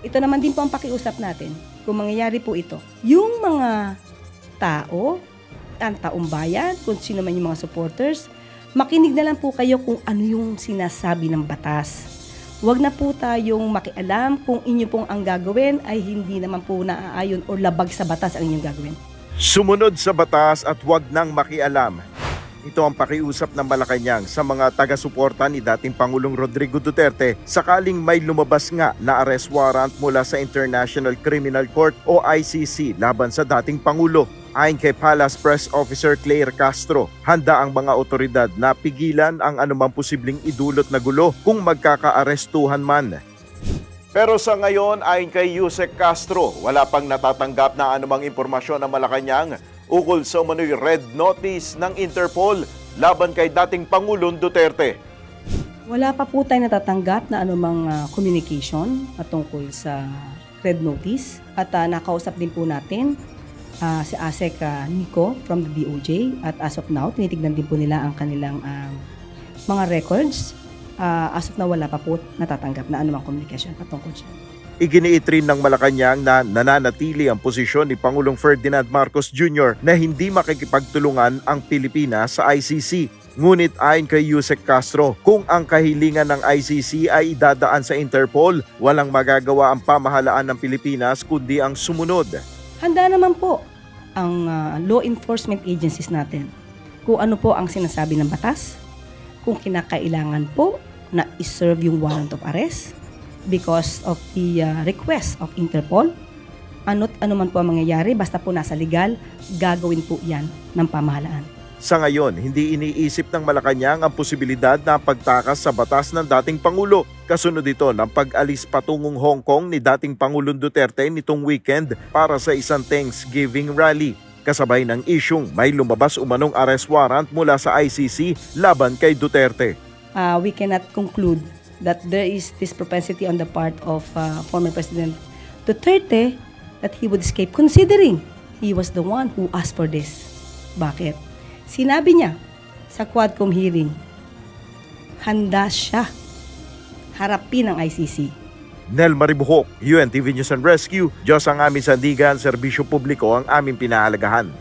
Ito naman din po ang pakiusap natin kung mangyayari po ito. Yung mga tao, ang taong bayan, kung sino man yung mga supporters, makinig na lang po kayo kung ano yung sinasabi ng batas. Huwag na po tayong makialam kung inyo pong ang gagawin ay hindi naman po naaayon o labag sa batas ang inyong gagawin. Sumunod sa batas at huwag nang makialam. Ito ang pakiusap ng Malacanang sa mga taga-suporta ni dating Pangulong Rodrigo Duterte sakaling may lumabas nga na arrest warrant mula sa International Criminal Court o ICC laban sa dating Pangulo. Ayon kay Palace Press Officer Claire Castro, handa ang mga otoridad na pigilan ang anumang posibleng idulot na gulo kung magkaka-arestuhan man. Pero sa ngayon, ayon kay Yusek Castro, wala pang natatanggap na anumang impormasyon ng Malacanang ukol sa umano'y red notice ng Interpol laban kay dating Pangulong Duterte. Wala pa po tayo natatanggap na anumang communication patungkol sa red notice at nakausap din po natin si ASEC Nico from the DOJ at as of now, tinitignan din po nila ang kanilang mga records. As of now, wala pa po natatanggap na anumang communication patungkol siya. Iginiit rin ng Malacanang na nananatili ang posisyon ni Pangulong Ferdinand Marcos Jr. na hindi makikipagtulungan ang Pilipinas sa ICC. Ngunit ayon kay Yusek Castro, kung ang kahilingan ng ICC ay idadaan sa Interpol, walang magagawa ang pamahalaan ng Pilipinas kundi ang sumunod. Handa naman po ang law enforcement agencies natin kung ano po ang sinasabi ng batas, kung kinakailangan po na iserve yung warrant of arrest, because of the request of Interpol. Ano man po ang mangyayari, basta po nasa legal, gagawin po yan ng pamahalaan. Sa ngayon, hindi iniisip ng Malacanang ang posibilidad na pagtakas sa batas ng dating Pangulo. Kasunod ito ng pag-alis patungong Hong Kong ni dating Pangulong Duterte nitong weekend para sa isang Thanksgiving rally. Kasabay ng isyung may lumabas umanong arrest warrant mula sa ICC laban kay Duterte. We cannot conclude that there is this propensity on the part of former President Duterte that he would escape, considering he was the one who asked for this. Bakit? Sinabi niya sa Quadcom hearing, handa siya harapin ang ICC. Nel Maribuhok, UNTV News and Rescue. Diyos ang aming sandigan, serbisyo publiko ang aming pinahalagahan.